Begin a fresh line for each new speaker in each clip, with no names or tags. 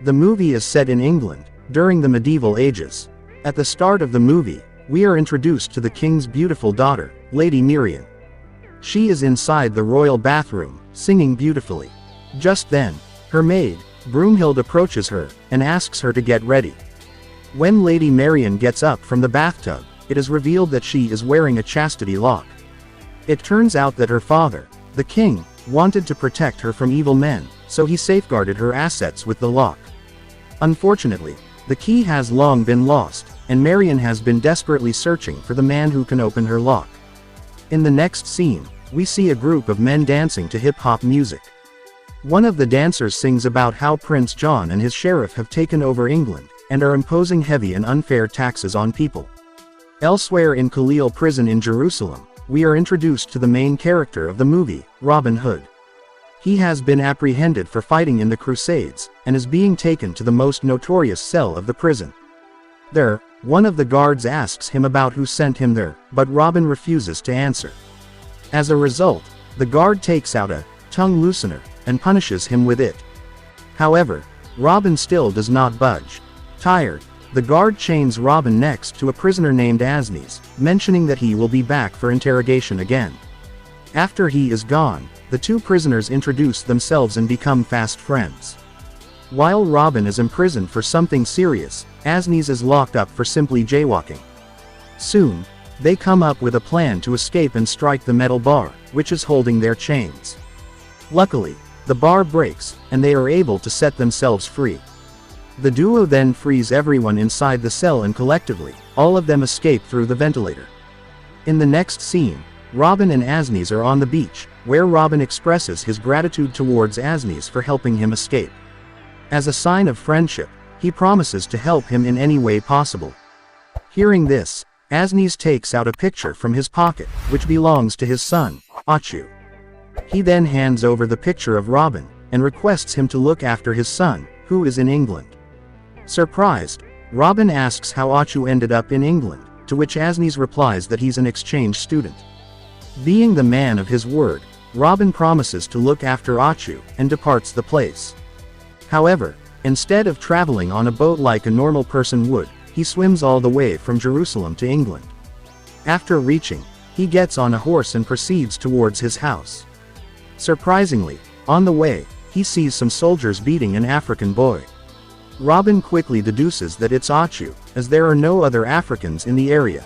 The movie is set in England, during the medieval ages. At the start of the movie, we are introduced to the king's beautiful daughter, Lady Marian. She is inside the royal bathroom, singing beautifully. Just then, her maid, Broomhild, approaches her, and asks her to get ready. When Lady Marian gets up from the bathtub, it is revealed that she is wearing a chastity lock. It turns out that her father, the king, wanted to protect her from evil men, so he safeguarded her assets with the lock. Unfortunately, the key has long been lost, and Marian has been desperately searching for the man who can open her lock. In the next scene, we see a group of men dancing to hip-hop music. One of the dancers sings about how Prince John and his sheriff have taken over England, and are imposing heavy and unfair taxes on people. Elsewhere in Khalil prison in Jerusalem, we are introduced to the main character of the movie, Robin Hood. He has been apprehended for fighting in the Crusades, and is being taken to the most notorious cell of the prison. There, one of the guards asks him about who sent him there, but Robin refuses to answer. As a result, the guard takes out a tongue loosener, and punishes him with it. However, Robin still does not budge. Tired, the guard chains Robin next to a prisoner named Asnes, mentioning that he will be back for interrogation again. After he is gone, the two prisoners introduce themselves and become fast friends. While Robin is imprisoned for something serious, Asnes is locked up for simply jaywalking. Soon, they come up with a plan to escape and strike the metal bar, which is holding their chains. Luckily, the bar breaks, and they are able to set themselves free. The duo then frees everyone inside the cell, and collectively, all of them escape through the ventilator. In the next scene, Robin and Asnes are on the beach, where Robin expresses his gratitude towards Asnes for helping him escape. As a sign of friendship, he promises to help him in any way possible. Hearing this, Asnes takes out a picture from his pocket, which belongs to his son, Achu. He then hands over the picture of Robin, and requests him to look after his son, who is in England. Surprised, Robin asks how Achu ended up in England, to which Asnes replies that he's an exchange student. Being the man of his word, Robin promises to look after Achu, and departs the place. However, instead of traveling on a boat like a normal person would, he swims all the way from Jerusalem to England. After reaching, he gets on a horse and proceeds towards his house. Surprisingly, on the way, he sees some soldiers beating an African boy. Robin quickly deduces that it's Achu, as there are no other Africans in the area.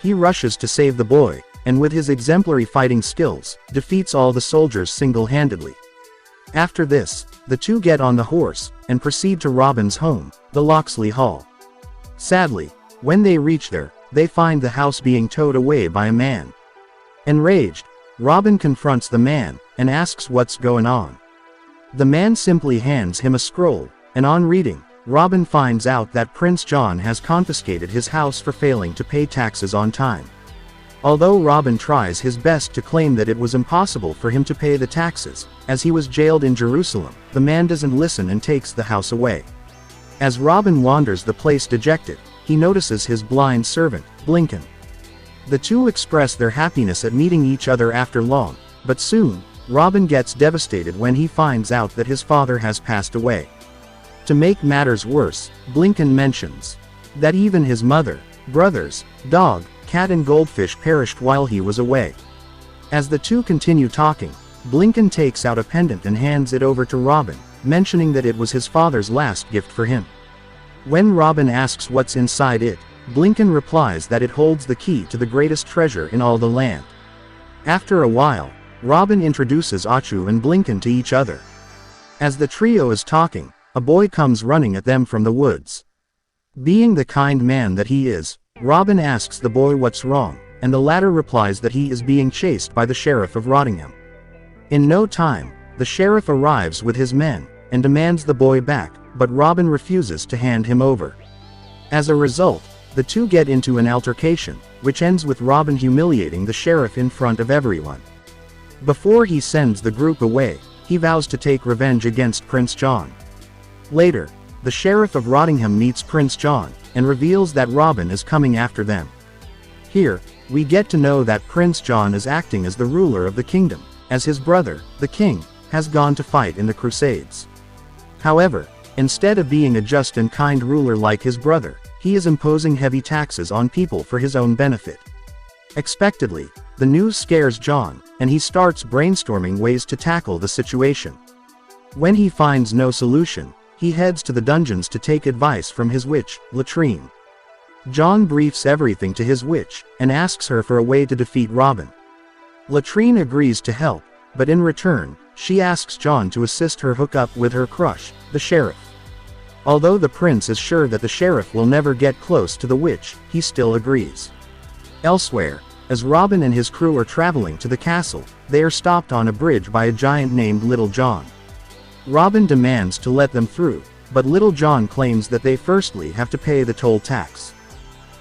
He rushes to save the boy, and with his exemplary fighting skills, defeats all the soldiers single-handedly. After this, the two get on the horse, and proceed to Robin's home, the Locksley Hall. Sadly, when they reach there, they find the house being towed away by a man. Enraged, Robin confronts the man, and asks what's going on. The man simply hands him a scroll, and on reading, Robin finds out that Prince John has confiscated his house for failing to pay taxes on time. Although Robin tries his best to claim that it was impossible for him to pay the taxes, as he was jailed in Jerusalem, the man doesn't listen and takes the house away. As Robin wanders the place dejected, he notices his blind servant, Blinken. The two express their happiness at meeting each other after long, but soon, Robin gets devastated when he finds out that his father has passed away. To make matters worse, Blinken mentions that even his mother, brothers, dog, cat and goldfish perished while he was away. As the two continue talking, Blinken takes out a pendant and hands it over to Robin, mentioning that it was his father's last gift for him. When Robin asks what's inside it, Blinken replies that it holds the key to the greatest treasure in all the land. After a while, Robin introduces Achu and Blinken to each other. As the trio is talking, a boy comes running at them from the woods. Being the kind man that he is, Robin asks the boy what's wrong, and the latter replies that he is being chased by the sheriff of Rottingham. In no time, the sheriff arrives with his men, and demands the boy back, but Robin refuses to hand him over. As a result, the two get into an altercation, which ends with Robin humiliating the sheriff in front of everyone. Before he sends the group away, he vows to take revenge against Prince John. Later, the sheriff of Rottingham meets Prince John, and reveals that Robin is coming after them. Here, we get to know that Prince John is acting as the ruler of the kingdom, as his brother, the king, has gone to fight in the Crusades. However, Instead of being a just and kind ruler like his brother, he is imposing heavy taxes on people for his own benefit. Expectedly, the news scares John, and he starts brainstorming ways to tackle the situation. When he finds no solution, he heads to the dungeons to take advice from his witch, Latrine. John briefs everything to his witch, and asks her for a way to defeat Robin. Latrine agrees to help, but in return, she asks John to assist her hook up with her crush, the sheriff. Although the prince is sure that the sheriff will never get close to the witch, he still agrees. Elsewhere, as Robin and his crew are traveling to the castle, they are stopped on a bridge by a giant named Little John. Robin demands to let them through, but Little John claims that they firstly have to pay the toll tax.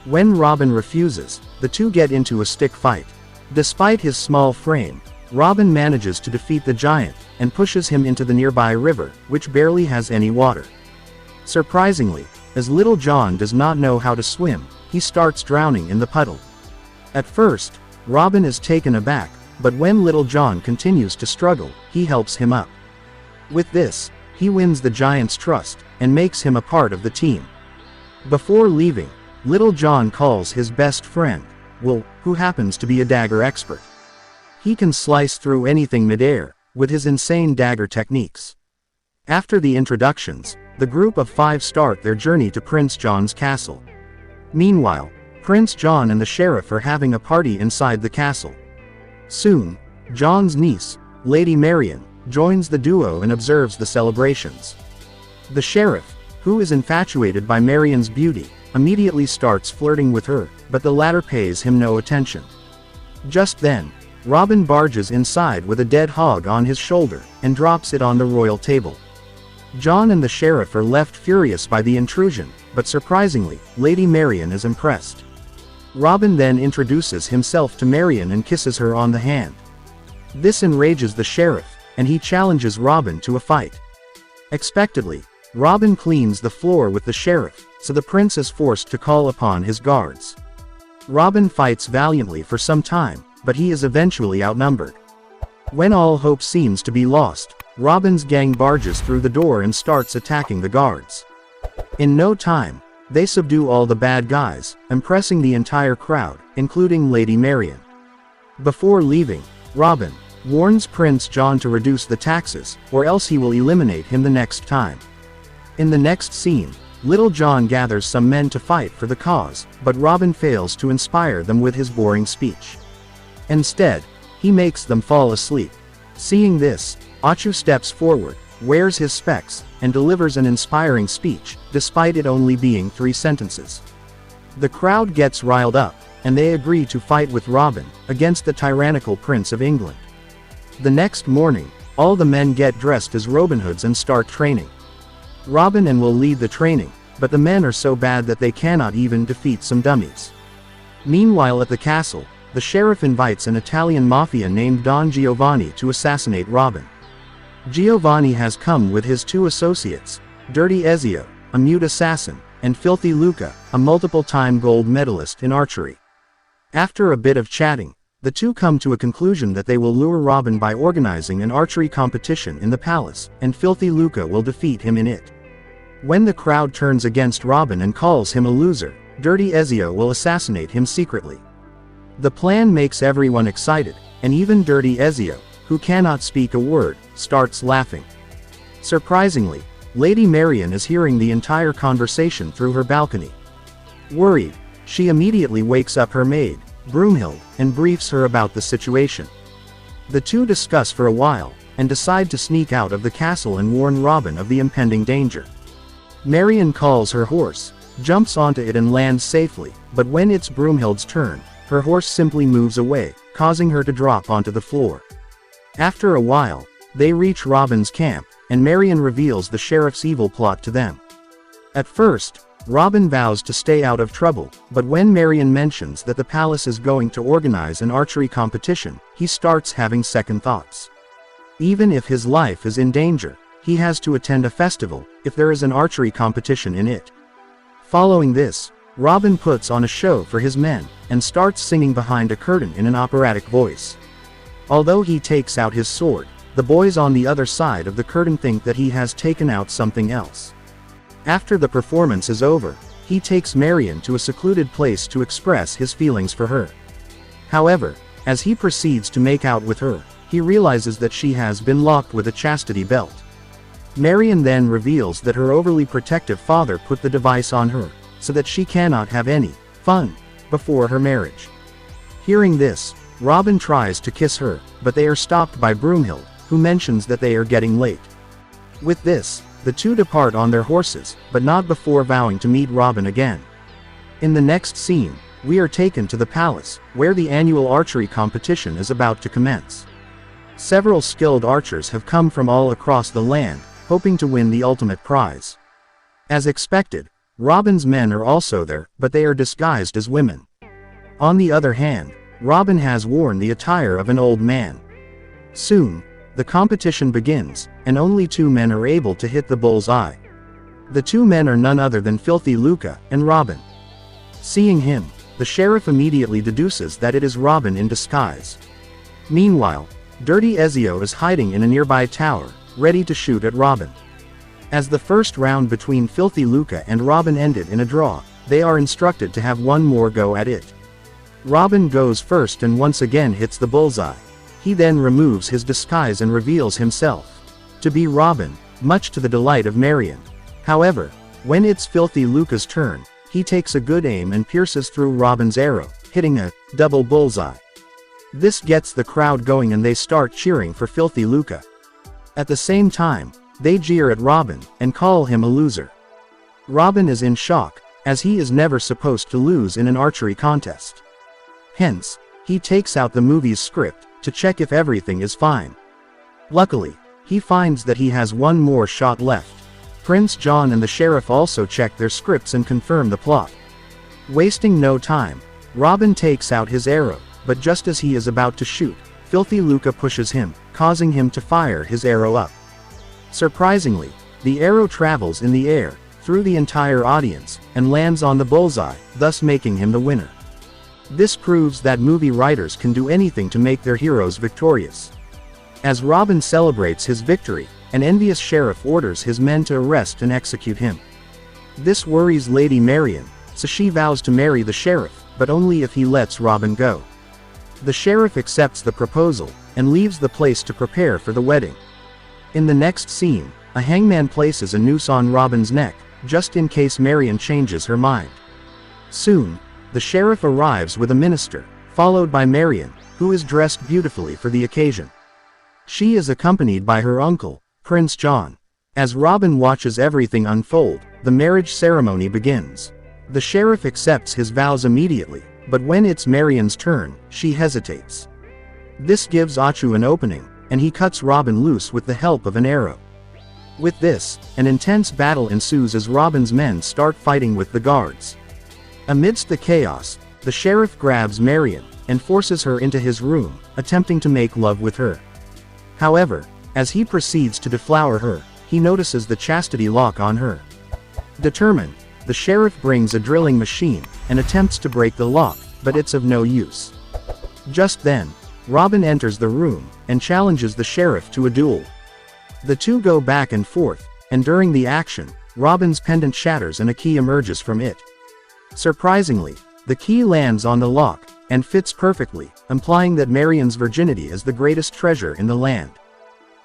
When Robin refuses, the two get into a stick fight. Despite his small frame, Robin manages to defeat the giant, and pushes him into the nearby river, which barely has any water. Surprisingly, as Little John does not know how to swim, he starts drowning in the puddle. At first, Robin is taken aback, but when Little John continues to struggle, he helps him up. With this, he wins the giant's trust, and makes him a part of the team. Before leaving, Little John calls his best friend, Will, who happens to be a dagger expert. He can slice through anything midair, with his insane dagger techniques. After the introductions, the group of 5 start their journey to Prince John's castle. Meanwhile, Prince John and the sheriff are having a party inside the castle. Soon, John's niece, Lady Marian, joins the duo and observes the celebrations. The sheriff, who is infatuated by Marian's beauty, immediately starts flirting with her, but the latter pays him no attention. Just then, Robin barges inside with a dead hog on his shoulder, and drops it on the royal table. John and the sheriff are left furious by the intrusion, but surprisingly, Lady Marian is impressed. Robin then introduces himself to Marian and kisses her on the hand. This enrages the sheriff, and he challenges Robin to a fight. Expectedly, Robin cleans the floor with the sheriff, so the prince is forced to call upon his guards. Robin fights valiantly for some time, but he is eventually outnumbered. When all hope seems to be lost, Robin's gang barges through the door and starts attacking the guards. In no time, they subdue all the bad guys, impressing the entire crowd, including Lady Marian. Before leaving, Robin warns Prince John to reduce the taxes, or else he will eliminate him the next time. In the next scene, Little John gathers some men to fight for the cause, but Robin fails to inspire them with his boring speech. Instead, he makes them fall asleep. Seeing this, Achu steps forward, wears his specs, and delivers an inspiring speech, despite it only being 3 sentences. The crowd gets riled up, and they agree to fight with Robin, against the tyrannical Prince of England. The next morning, all the men get dressed as Robin Hoods and start training. Robin and Will lead the training, but the men are so bad that they cannot even defeat some dummies. Meanwhile at the castle, the sheriff invites an Italian mafia named Don Giovanni to assassinate Robin. Giovanni has come with his 2 associates, Dirty Ezio, a mute assassin, and Filthy Luca, a multiple-time gold medalist in archery. After a bit of chatting, the two come to a conclusion that they will lure Robin by organizing an archery competition in the palace, and Filthy Luca will defeat him in it. When the crowd turns against Robin and calls him a loser, Dirty Ezio will assassinate him secretly. The plan makes everyone excited, and even Dirty Ezio, who cannot speak a word, starts laughing. Surprisingly, Lady Marian is hearing the entire conversation through her balcony. Worried, she immediately wakes up her maid, Broomhild, and briefs her about the situation. The two discuss for a while, and decide to sneak out of the castle and warn Robin of the impending danger. Marian calls her horse, jumps onto it and lands safely, but when it's Broomhild's turn, her horse simply moves away, causing her to drop onto the floor. After a while, they reach Robin's camp, and Marian reveals the sheriff's evil plot to them. At first, Robin vows to stay out of trouble, but when Marian mentions that the palace is going to organize an archery competition, he starts having second thoughts. Even if his life is in danger, he has to attend a festival, if there is an archery competition in it. Following this, Robin puts on a show for his men, and starts singing behind a curtain in an operatic voice. Although he takes out his sword, the boys on the other side of the curtain think that he has taken out something else. After the performance is over, he takes Marian to a secluded place to express his feelings for her. However, as he proceeds to make out with her, he realizes that she has been locked with a chastity belt. Marian then reveals that her overly protective father put the device on her, so that she cannot have any fun before her marriage. Hearing this, Robin tries to kiss her, but they are stopped by Broomhild, who mentions that they are getting late. With this, the two depart on their horses, but not before vowing to meet Robin again. In the next scene, we are taken to the palace, where the annual archery competition is about to commence. Several skilled archers have come from all across the land, hoping to win the ultimate prize. As expected, Robin's men are also there, but they are disguised as women. On the other hand, Robin has worn the attire of an old man. Soon, the competition begins, and only two men are able to hit the bull's eye. The two men are none other than Filthy Luca and Robin. Seeing him, the sheriff immediately deduces that it is Robin in disguise. Meanwhile, Dirty Ezio is hiding in a nearby tower, ready to shoot at Robin. As the first round between Filthy Luca and Robin ended in a draw, they are instructed to have one more go at it. Robin goes first and once again hits the bullseye. He then removes his disguise and reveals himself to be Robin, much to the delight of Marian. However, when it's Filthy Luca's turn, he takes a good aim and pierces through Robin's arrow, hitting a double bullseye. This gets the crowd going and they start cheering for Filthy Luca. At the same time, they jeer at Robin and call him a loser. Robin is in shock, as he is never supposed to lose in an archery contest. Hence, he takes out the movie's script to check if everything is fine. Luckily, he finds that he has one more shot left. Prince John and the sheriff also check their scripts and confirm the plot. Wasting no time, Robin takes out his arrow, but just as he is about to shoot, Filthy Luca pushes him, causing him to fire his arrow up. Surprisingly, the arrow travels in the air, through the entire audience, and lands on the bullseye, thus making him the winner. This proves that movie writers can do anything to make their heroes victorious. As Robin celebrates his victory, an envious sheriff orders his men to arrest and execute him. This worries Lady Marian, so she vows to marry the sheriff, but only if he lets Robin go. The sheriff accepts the proposal, and leaves the place to prepare for the wedding. In the next scene, a hangman places a noose on Robin's neck, just in case Marian changes her mind. Soon, the sheriff arrives with a minister, followed by Marian, who is dressed beautifully for the occasion. She is accompanied by her uncle, Prince John. As Robin watches everything unfold, the marriage ceremony begins. The sheriff accepts his vows immediately, but when it's Marian's turn, she hesitates. This gives Achu an opening, and he cuts Robin loose with the help of an arrow. With this, an intense battle ensues as Robin's men start fighting with the guards. Amidst the chaos, the sheriff grabs Marian, and forces her into his room, attempting to make love with her. However, as he proceeds to deflower her, he notices the chastity lock on her. Determined, the sheriff brings a drilling machine, and attempts to break the lock, but it's of no use. Just then, Robin enters the room, and challenges the sheriff to a duel. The two go back and forth, and during the action, Robin's pendant shatters and a key emerges from it. Surprisingly, the key lands on the lock, and fits perfectly, implying that Marian's virginity is the greatest treasure in the land.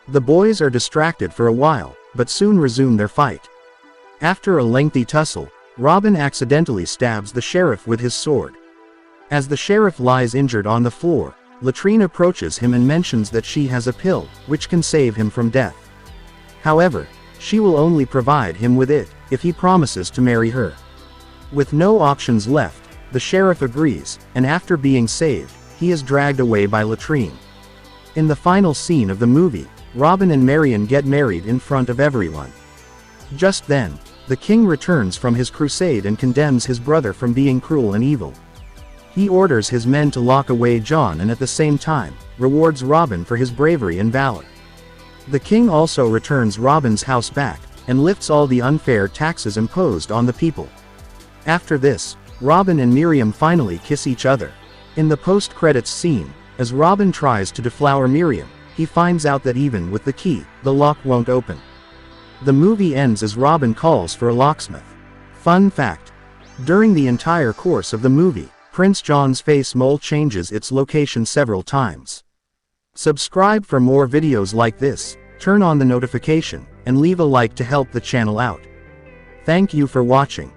The boys are distracted for a while, but soon resume their fight. After a lengthy tussle, Robin accidentally stabs the sheriff with his sword. As the sheriff lies injured on the floor, Latrine approaches him and mentions that she has a pill, which can save him from death. However, she will only provide him with it, if he promises to marry her. With no options left, the sheriff agrees, and after being saved, he is dragged away by Latrine. In the final scene of the movie, Robin and Marian get married in front of everyone. Just then, the king returns from his crusade and condemns his brother from being cruel and evil. He orders his men to lock away John and at the same time, rewards Robin for his bravery and valor. The king also returns Robin's house back, and lifts all the unfair taxes imposed on the people. After this, Robin and Miriam finally kiss each other. In the post-credits scene, as Robin tries to deflower Miriam, he finds out that even with the key, the lock won't open. The movie ends as Robin calls for a locksmith. Fun fact. During the entire course of the movie, Prince John's face mole changes its location several times. Subscribe for more videos like this, turn on the notification, and leave a like to help the channel out. Thank you for watching.